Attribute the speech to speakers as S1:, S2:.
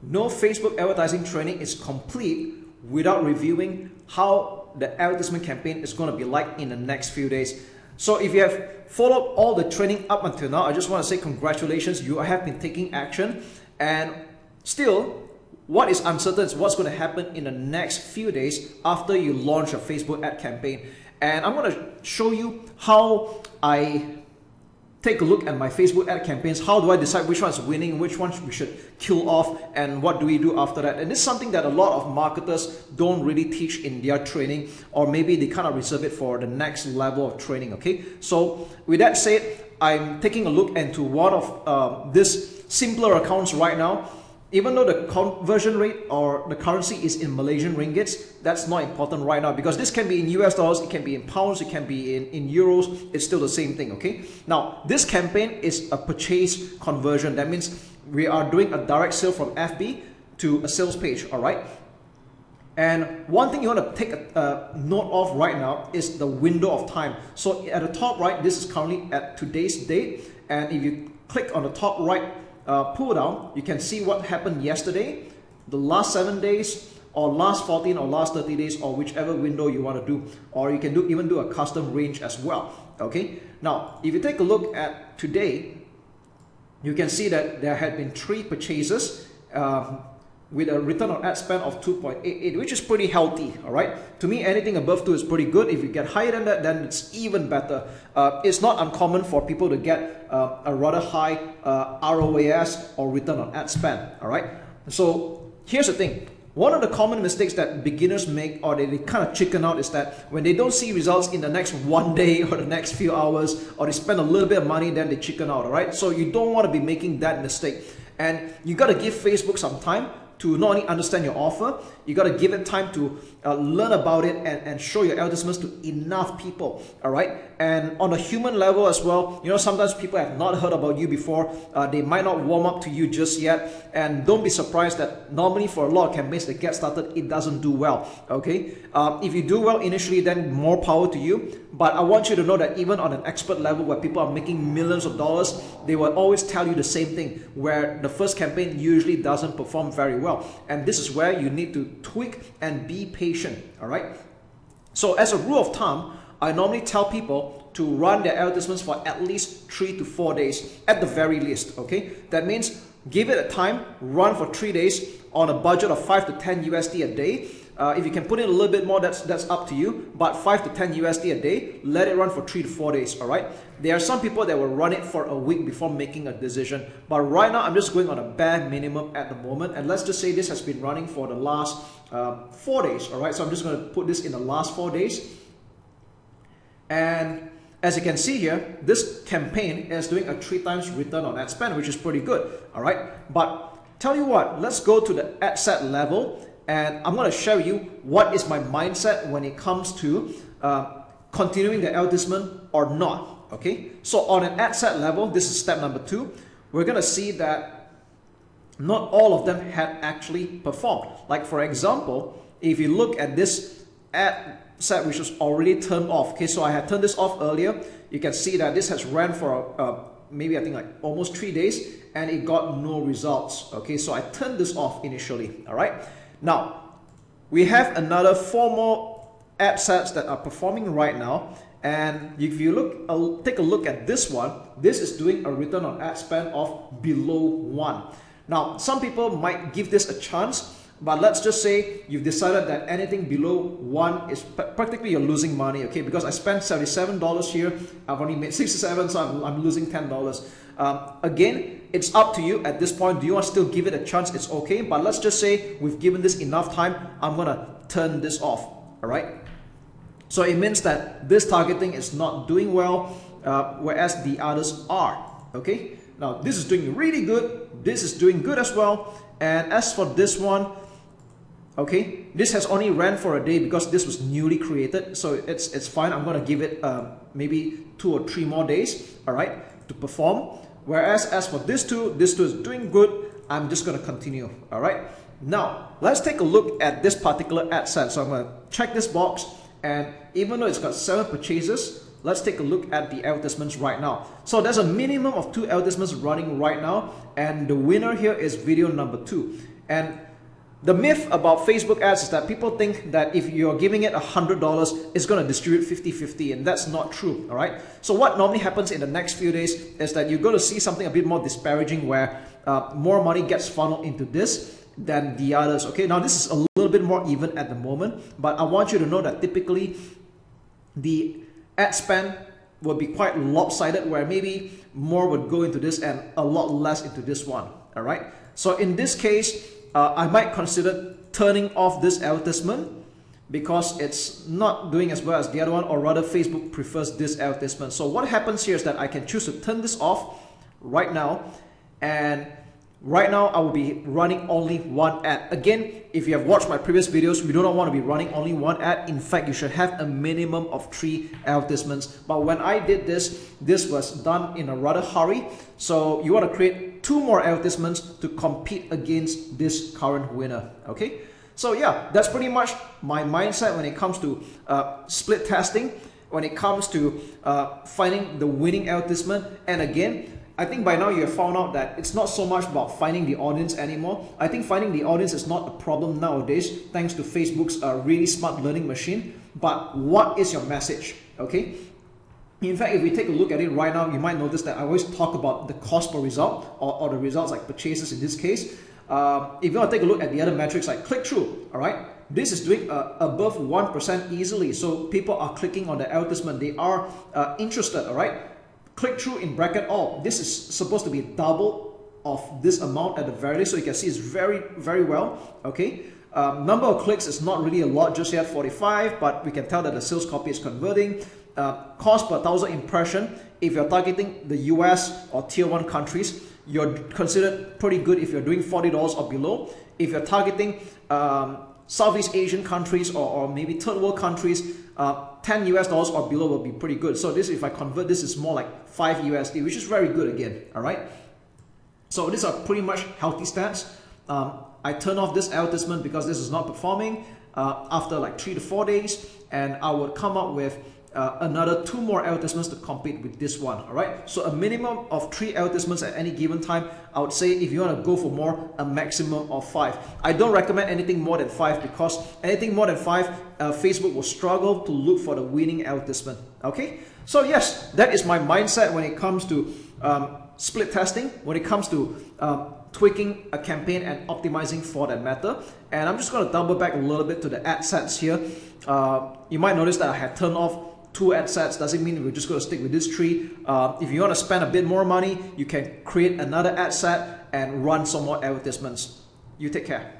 S1: no Facebook advertising training is complete without reviewing how the advertisement campaign is going to be like in the next few days. So if you have followed all the training up until now, I just want to say congratulations, you have been taking action. And still, what is uncertain is what's going to happen in the next few days after you launch a Facebook ad campaign. And I'm going to show you how I take a look at my Facebook ad campaigns. How do I decide which one's winning, which ones we should kill off, and what do we do after that? And this is something that a lot of marketers don't really teach in their training, or maybe they kind of reserve it for the next level of training, okay? So with that said, I'm taking a look into one of these simpler accounts right now. Even though the conversion rate or the currency is in Malaysian ringgits, that's not important right now, because this can be in US dollars, it can be in pounds, it can be in euros, it's still the same thing, okay? Now, this campaign is a purchase conversion. That means we are doing a direct sale from FB to a sales page, all right? And one thing you want to take a note of right now is the window of time. So at the top right, this is currently at today's date. And if you click on the top right pull down, you can see what happened yesterday, the last 7 days, or last 14 or last 30 days, or whichever window you want to do. Or you can even do a custom range as well, okay? Now, if you take a look at today, you can see that there had been 3 purchases with a return on ad spend of 2.88, which is pretty healthy, all right? To me, anything above 2 is pretty good. If you get higher than that, then it's even better. It's not uncommon for people to get a rather high ROAS, or return on ad spend, all right? So here's the thing. One of the common mistakes that beginners make, or they kind of chicken out, is that when they don't see results in the next 1 day or the next few hours, or they spend a little bit of money, then they chicken out, all right? So you don't want to be making that mistake. And you got to give Facebook some time to not only understand your offer, you got to give it time to learn about it and show your advertisements to enough people, all right? And on a human level as well, you know, sometimes people have not heard about you before. They might not warm up to you just yet. And don't be surprised that normally for a lot of campaigns that get started, it doesn't do well, okay? If you do well initially, then more power to you. But I want you to know that even on an expert level where people are making millions of dollars, they will always tell you the same thing, where the first campaign usually doesn't perform very well. And this is where you need to tweak and be patient, all right? So as a rule of thumb, I normally tell people to run their advertisements for at least 3 to 4 days at the very least, okay? That means give it a time, run for 3 days on a budget of 5 to 10 USD a day. If you can put in a little bit more, that's up to you, but 5 to 10 USD a day, let it run for 3 to 4 days, all right? There are some people that will run it for a week before making a decision, but right now I'm just going on a bare minimum at the moment, and let's just say this has been running for the last 4 days, all right? So I'm just going to put this in the last 4 days. And as you can see here, this campaign is doing a 3 times return on ad spend, which is pretty good, all right? But tell you what, let's go to the ad set level, and I'm going to show you what is my mindset when it comes to continuing the advertisement or not, okay? So on an ad set level, this is step number 2. We're going to see that not all of them had actually performed. Like for example, if you look at this ad set which was already turned off, okay, so I had turned this off earlier, you can see that this has ran for maybe I think like almost 3 days, and it got no results, okay? So I turned this off initially, all right? Now, we have another 4 more ad sets that are performing right now, and if you look, take a look at this one, this is doing a return on ad spend of below 1. Now, some people might give this a chance, but let's just say you've decided that anything below 1 is practically you're losing money, okay? Because I spent $77 here, I've only made 67, so I'm losing $10. Again, it's up to you at this point. Do you want to still give it a chance? It's okay, but let's just say we've given this enough time. I'm gonna turn this off, all right? So it means that this targeting is not doing well, whereas the others are, okay? Now this is doing really good, this is doing good as well, and as for this one, okay, this has only ran for a day because this was newly created, so it's fine. I'm gonna give it maybe 2 or 3 more days, all right, to perform. Whereas as for this two is doing good. I'm just going to continue, all right? Now, let's take a look at this particular ad set. So I'm going to check this box, and even though it's got 7 purchases, let's take a look at the advertisements right now. So there's a minimum of 2 advertisements running right now, and the winner here is video number 2. And the myth about Facebook ads is that people think that if you're giving it $100, it's going to distribute 50-50, and that's not true, all right? So what normally happens in the next few days is that you're going to see something a bit more disparaging where more money gets funneled into this than the others, okay? Now, this is a little bit more even at the moment, but I want you to know that typically the ad spend will be quite lopsided, where maybe more would go into this and a lot less into this one, all right? So in this case, I might consider turning off this advertisement because it's not doing as well as the other one, or rather Facebook prefers this advertisement. So what happens here is that I can choose to turn this off right now, and right now I will be running only one ad. Again, if you have watched my previous videos, we do not want to be running only one ad. In fact, you should have a minimum of 3 advertisements. But when I did this, this was done in a rather hurry. So you want to create 2 more advertisements to compete against this current winner, okay? So yeah, that's pretty much my mindset when it comes to split testing, when it comes to finding the winning advertisement. And again, I think by now you have found out that it's not so much about finding the audience anymore. I think finding the audience is not a problem nowadays, thanks to Facebook's really smart learning machine. But what is your message, okay? In fact, if we take a look at it right now, you might notice that I always talk about the cost per result, or the results like purchases in this case. If you want to take a look at the other metrics like click-through, all right? This is doing above 1% easily. So people are clicking on the advertisement. They are interested, all right? Click-through in bracket all. This is supposed to be double of this amount at the very least. So you can see it's very, very well, okay? Number of clicks is not really a lot just yet, 45, but we can tell that the sales copy is converting. Cost per 1,000 impression, if you're targeting the US or tier 1 countries, you're considered pretty good if you're doing $40 or below. If you're targeting Southeast Asian countries or maybe third world countries, $10 US or below will be pretty good. So this, if I convert, this is more like 5 USD, which is very good again, all right? So these are pretty much healthy stats. I turn off this advertisement because this is not performing after like 3 to 4 days, and I would come up with another 2 more advertisements to compete with this one, all right? So a minimum of 3 advertisements at any given time. I would say if you want to go for more, a maximum of 5. I don't recommend anything more than 5, because anything more than 5, Facebook will struggle to look for the winning advertisement, okay? So yes, that is my mindset when it comes to split testing, when it comes to tweaking a campaign and optimizing for that matter. And I'm just going to double back a little bit to the ad sets here. You might notice that I had turned off 2 ad sets. Doesn't mean we're just going to stick with this 3. If you want to spend a bit more money, you can create another ad set and run some more advertisements. You take care.